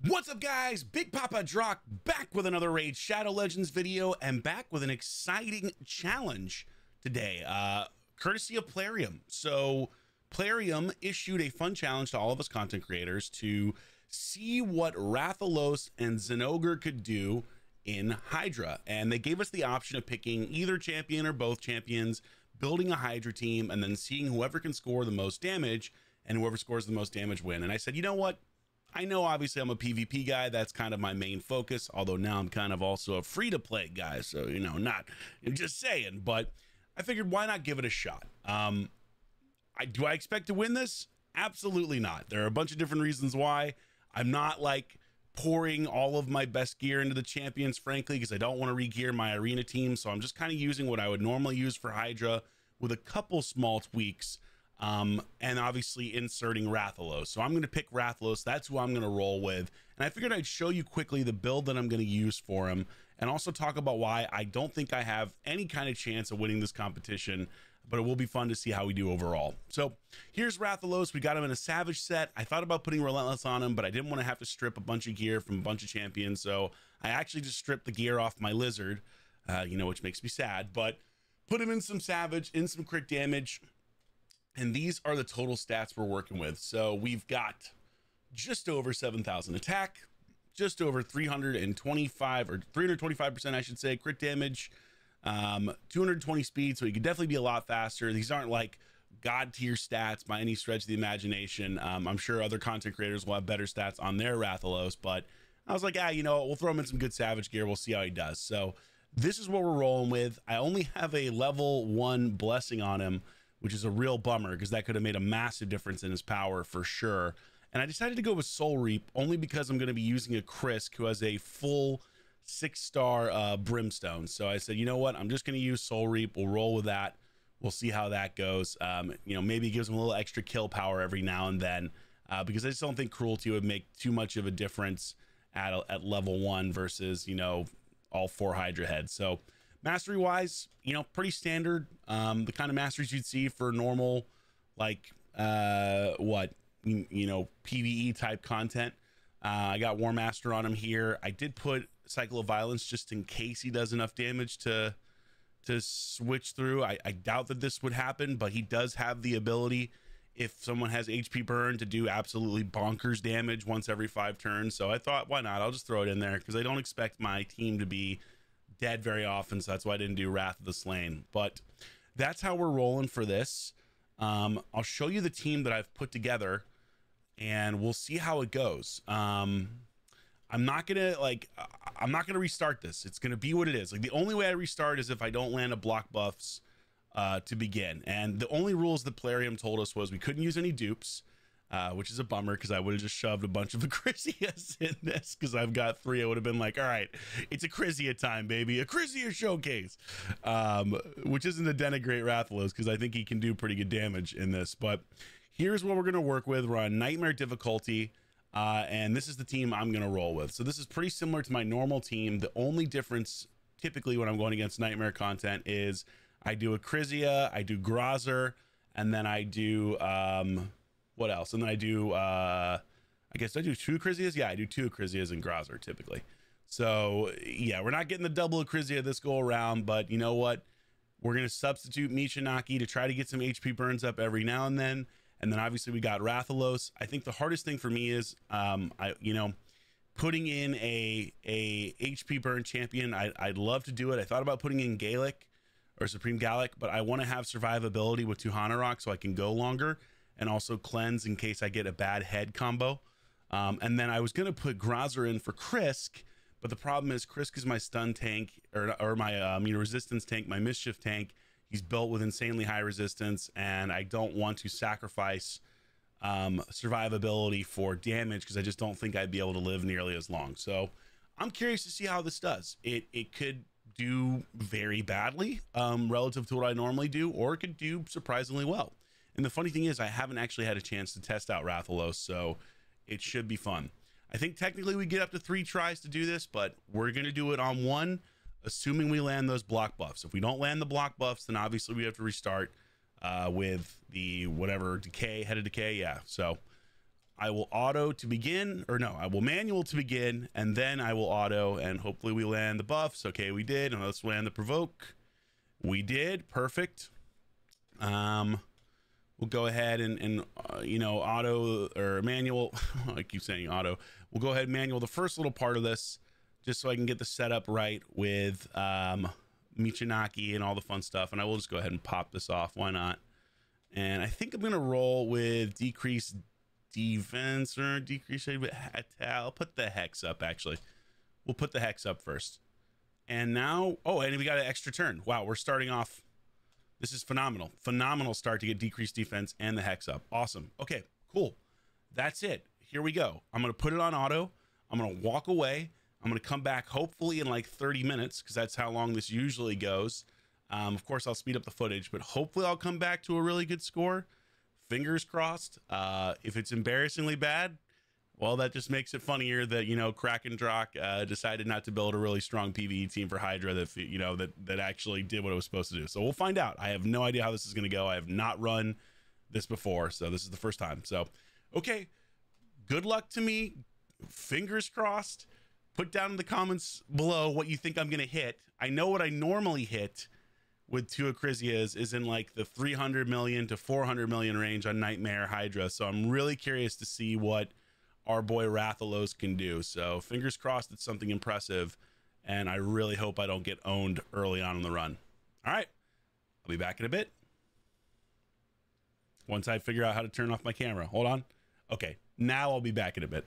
What's up, guys? Big Papa Drock back with another Raid Shadow Legends video and back with an exciting challenge today, courtesy of Plarium. So Plarium issued a fun challenge to all of us content creators to see what Rathalos and Zinogre could do in Hydra, and they gave us the option of picking either champion or both champions, building a Hydra team, and then seeing whoever can score the most damage, and whoever scores the most damage win. And I said, you know what? I know obviously I'm a PvP guy, that's kind of my main focus, although now I'm kind of also a free-to-play guy, so you know, not just saying, but I figured why not give it a shot. Do I expect to win this? Absolutely not. There are a bunch of different reasons why. I'm not like pouring all of my best gear into the champions, frankly, because I don't want to re-gear my arena team, so I'm just kind of using what I would normally use for Hydra with a couple small tweaks. And obviously inserting Rathalos. So I'm going to pick Rathalos. That's who I'm going to roll with. And I figured I'd show you quickly the build that I'm going to use for him, and also talk about why I don't think I have any kind of chance of winning this competition, but it will be fun to see how we do overall. So here's Rathalos. We got him in a Savage set. I thought about putting Relentless on him, but I didn't want to have to strip a bunch of gear from a bunch of champions. So I actually just stripped the gear off my Lizard, which makes me sad, but put him in some Savage, in some crit damage. And these are the total stats we're working with. So we've got just over 7,000 attack, just over 325 or 325%, I should say, crit damage, 220 speed. So he could definitely be a lot faster. These aren't like god tier stats by any stretch of the imagination. I'm sure other content creators will have better stats on their Rathalos, but I was like, you know what? We'll throw him in some good Savage gear. We'll see how he does. So this is what we're rolling with. I only have a level 1 blessing on him, which is a real bummer because that could have made a massive difference in his power for sure. And I decided to go with Soul Reap only because I'm going to be using a Krisk who has a full 6-star Brimstone. So I said, you know what? I'm just going to use Soul Reap. We'll roll with that. We'll see how that goes. Maybe it gives him a little extra kill power every now and then, because I just don't think Cruelty would make too much of a difference at level 1 versus, all 4 Hydra heads. So mastery wise, pretty standard, the kind of masteries you'd see for normal, like PvE type content. I got War Master on him here. I did put Cycle of Violence just in case he does enough damage to switch through. I doubt that this would happen, but he does have the ability, if someone has HP burn, to do absolutely bonkers damage once every 5 turns. So I thought, why not? I'll just throw it in there because I don't expect my team to be dead very often, so that's why I didn't do Wrath of the Slain. But that's how we're rolling for this. I'll show you the team that I've put together and we'll see how it goes. I'm not gonna restart this. It's gonna be what it is. Like, the only way I restart is if I don't land a block buffs to begin, and the only rules that Plarium told us was we couldn't use any dupes, which is a bummer because I would have just shoved a bunch of Acrisias in this because I've got 3. I would have been like, all right, it's Acrisia time, baby. Acrisia showcase, which isn't to denigrate Rathalos because I think he can do pretty good damage in this. But here's what we're going to work with. We're on Nightmare difficulty, and this is the team I'm going to roll with. So this is pretty similar to my normal team. The only difference typically when I'm going against Nightmare content is I do Acrisia, I do Grazer, and then I do... what else? And then I do, I guess I do 2 Acrisias. Yeah, I do 2 Acrisias and Grazer typically. So yeah, we're not getting the double Acrisia this go around, but you know what? We're going to substitute Michinaki to try to get some HP burns up every now and then. And then obviously we got Rathalos. I think the hardest thing for me is, putting in a HP burn champion. I'd love to do it. I thought about putting in Gallic or Supreme Gallic, but I want to have survivability with 2 Rock so I can go longer, and also cleanse in case I get a bad head combo. And then I was going to put Grazer in for Krisk, but the problem is Krisk is my stun tank, or my resistance tank, my mischief tank. He's built with insanely high resistance, and I don't want to sacrifice survivability for damage because I just don't think I'd be able to live nearly as long. So I'm curious to see how this does. It could do very badly relative to what I normally do, or it could do surprisingly well. And the funny thing is, I haven't actually had a chance to test out Rathalos, so it should be fun. I think technically we get up to 3 tries to do this, but we're going to do it on 1, assuming we land those block buffs. If we don't land the block buffs, then obviously we have to restart with the whatever decay, head of decay. Yeah, so I will auto to begin, or no, I will manual to begin, and then I will auto, and hopefully we land the buffs. Okay, we did. And let's land the provoke. We did. Perfect. We'll go ahead and you know, auto or manual. I keep saying auto. We'll go ahead and manual the first little part of this, just so I can get the setup right with Michinaki and all the fun stuff. And I will just go ahead and pop this off. Why not? And I think I'm gonna roll with decreased defense or decrease. I'll put the hex up. Actually, we'll put the hex up first. And now, oh, and we got an extra turn. Wow, we're starting off. This is phenomenal. Phenomenal start to get decreased defense and the hex up. Awesome. Okay, cool. That's it. Here we go. I'm going to put it on auto. I'm going to walk away. I'm going to come back hopefully in like 30 minutes because that's how long this usually goes. Of course, I'll speed up the footage, but hopefully I'll come back to a really good score. Fingers crossed. If it's embarrassingly bad, well, that just makes it funnier that, you know, Kraken Drock decided not to build a really strong PvE team for Hydra that, you know, that actually did what it was supposed to do. So we'll find out. I have no idea how this is going to go. I have not run this before, so this is the first time. So, okay, good luck to me. Fingers crossed. Put down in the comments below what you think I'm going to hit. I know what I normally hit with two Acrisias is in like the 300 million to 400 million range on Nightmare Hydra. So I'm really curious to see what our boy Rathalos can do. So fingers crossed it's something impressive, and I really hope I don't get owned early on in the run. All right, I'll be back in a bit once I figure out how to turn off my camera. Hold on. Okay, now I'll be back in a bit.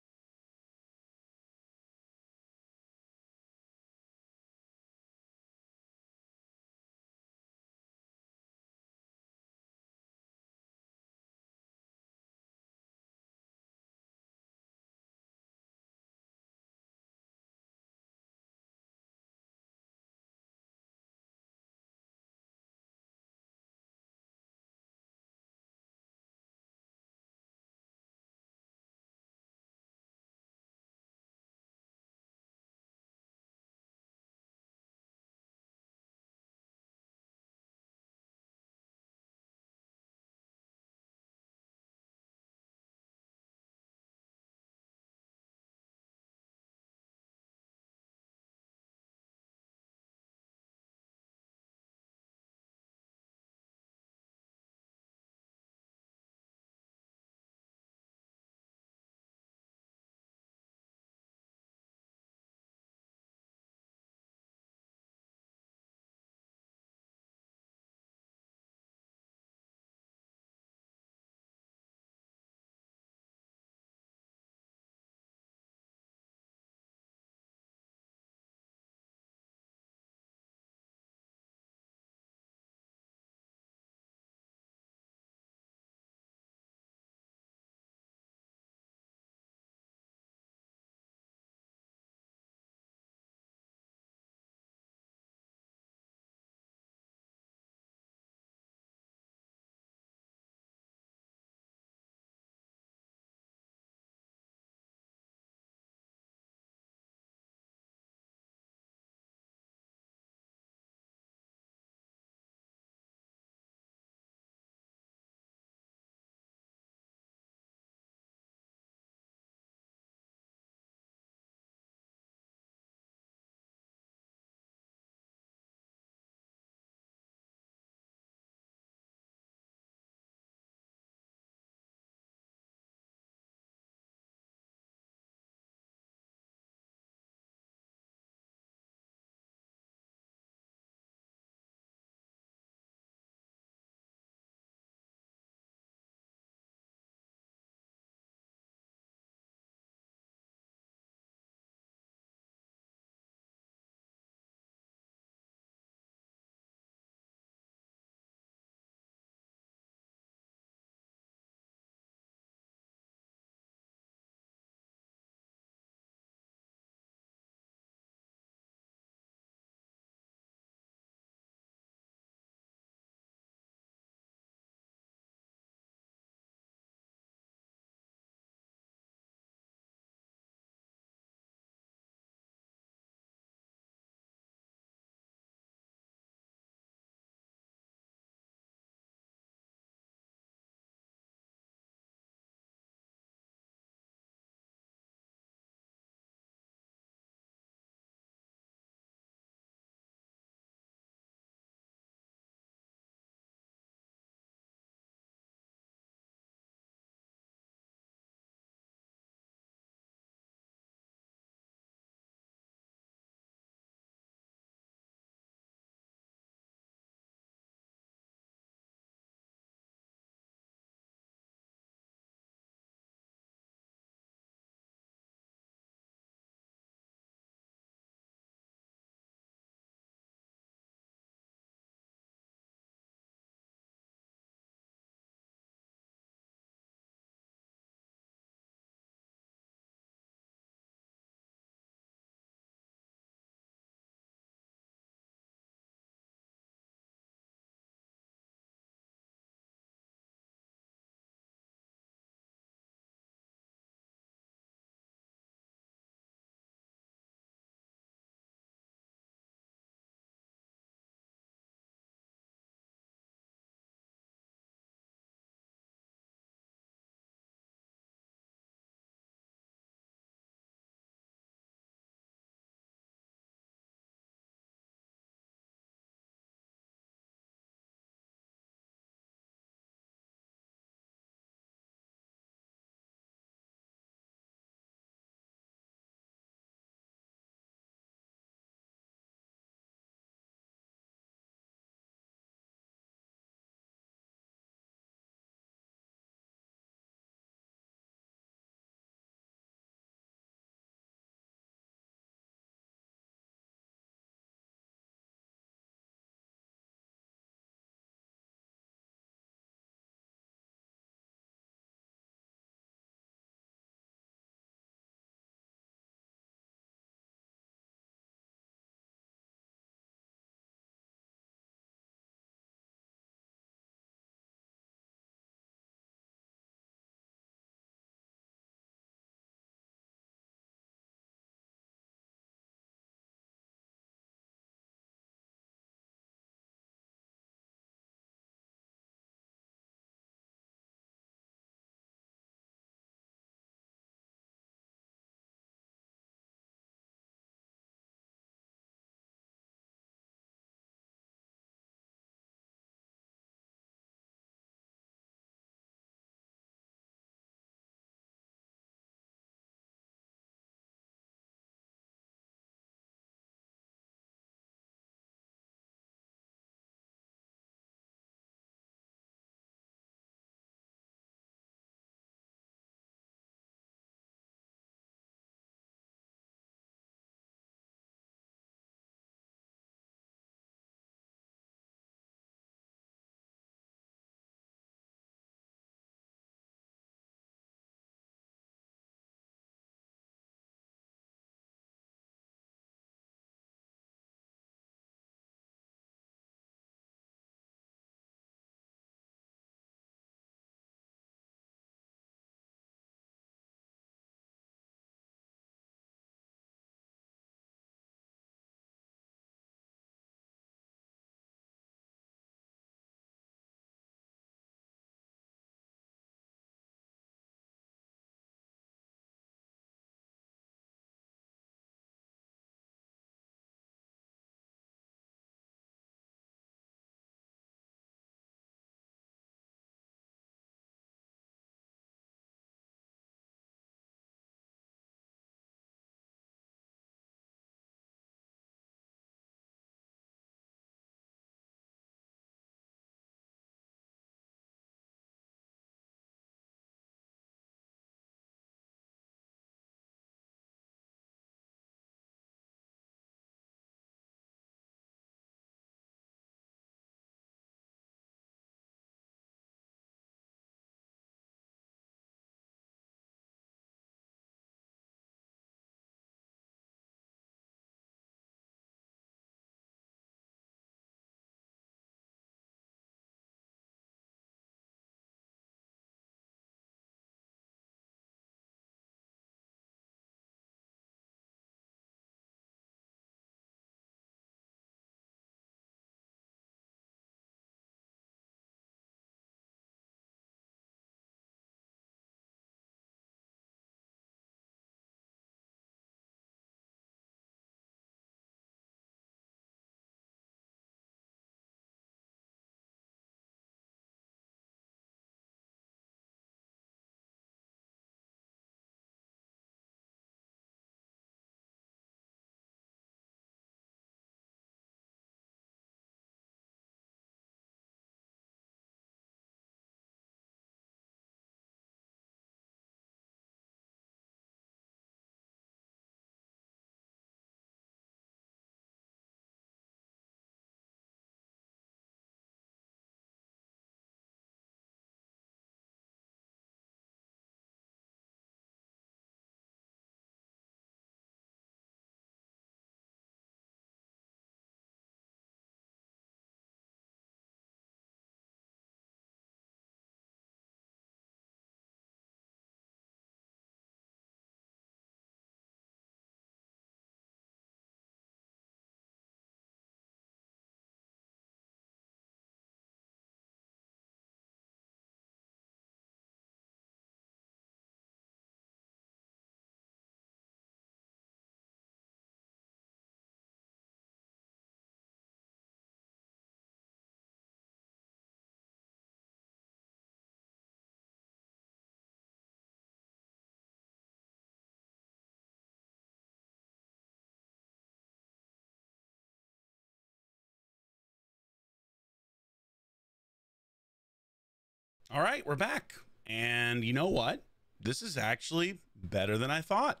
All right, we're back. And you know what? This is actually better than I thought.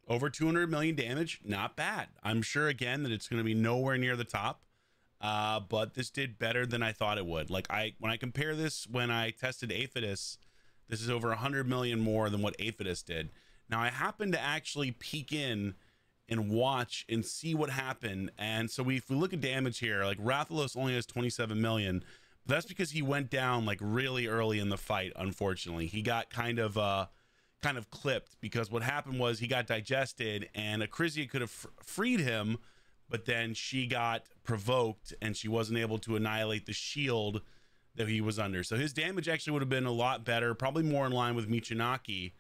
Over 200 million damage, not bad. I'm sure again that it's going to be nowhere near the top. But this did better than I thought it would. Like when I compare this, when I tested Aphidus, this is over 100 million more than what Aphidus did. Now I happened to actually peek in and watch and see what happened. And so if we look at damage here, like Rathalos only has 27 million. But that's because he went down like really early in the fight. Unfortunately, he got kind of clipped because what happened was he got digested and Acrisia could have freed him, but then she got provoked and she wasn't able to annihilate the shield that he was under. So his damage actually would have been a lot better, probably more in line with Michinaki,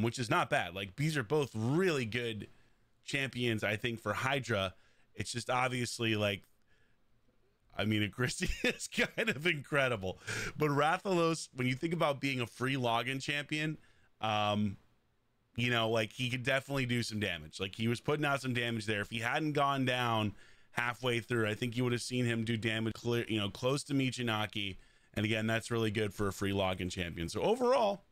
which is not bad. Like these are both really good champions, I think, for Hydra. It's just obviously like, I mean, Acrisia is kind of incredible, but Rathalos, when you think about being a free login champion, you know, like he could definitely do some damage. Like he was putting out some damage there. If he hadn't gone down halfway through, I think you would have seen him do damage clear, you know, close to Michinaki. And again, that's really good for a free login champion. So overall,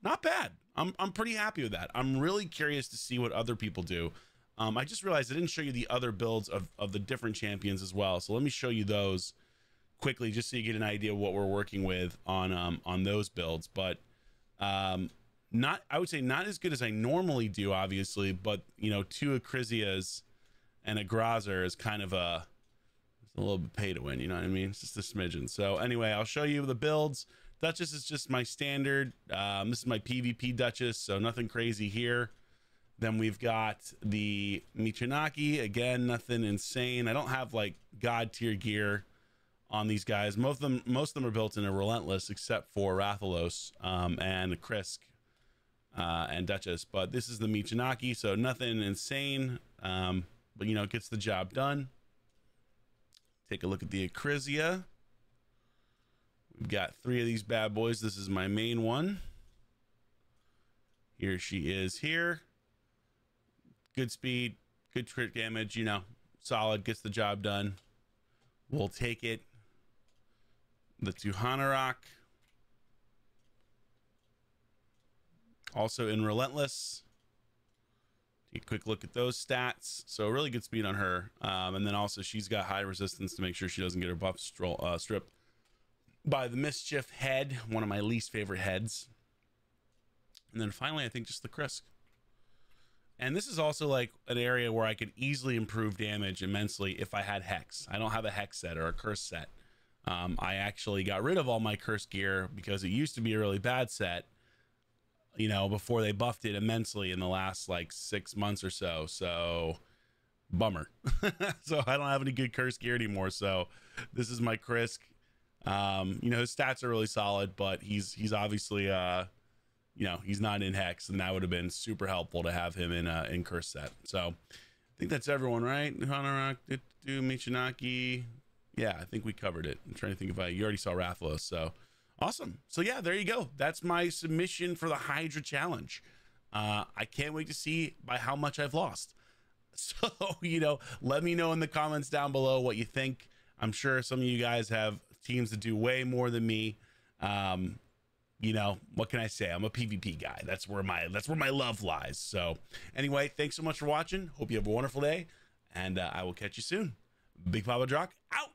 not bad. I'm pretty happy with that. I'm really curious to see what other people do. I just realized I didn't show you the other builds of the different champions as well. So let me show you those quickly, just so you get an idea of what we're working with on those builds. But not, I would say not as good as I normally do, obviously, but you know, 2 Acrisias and a Grazer is kind of a little bit pay to win, you know what I mean? It's just a smidgen. So anyway, I'll show you the builds. Duchess is just my standard. This is my PvP Duchess, so nothing crazy here. Then we've got the Michinaki, again, nothing insane. I don't have like god tier gear on these guys. Most of them are built in a Relentless, except for Rathalos and Krisk and Duchess. But this is the Michinaki, so nothing insane, but you know, it gets the job done. Take a look at the Acrisia. We've got 3 of these bad boys. This is my main one. Here she is here. Good speed, good crit damage, you know, solid, gets the job done. We'll take it. The Tuhanarok. Also in Relentless. Take a quick look at those stats. So really good speed on her. And then also she's got high resistance to make sure she doesn't get her buff stripped by the Mischief head, one of my least favorite heads. And then finally, I think just the Krisk. And this is also like an area where I could easily improve damage immensely if I had Hex. I don't have a Hex set or a Curse set. I actually got rid of all my Curse gear because it used to be a really bad set, you know, before they buffed it immensely in the last like 6 months or so. So bummer. So I don't have any good Curse gear anymore. So this is my Krisk. You know, his stats are really solid, but he's obviously you know, he's not in Hex, and that would have been super helpful to have him in Curse set. So I think that's everyone, right? Hanarok, Michinaki. Yeah, I think we covered it. I'm trying to think if you already saw Rathalos. So awesome. So yeah, there you go. That's my submission for the Hydra challenge. I can't wait to see by how much I've lost. So, you know, let me know in the comments down below what you think. I'm sure some of you guys have teams that do way more than me. You know, what can I say? I'm a PvP guy. That's where my love lies. So anyway, thanks so much for watching. Hope you have a wonderful day, and I will catch you soon. Big Papa Drock out.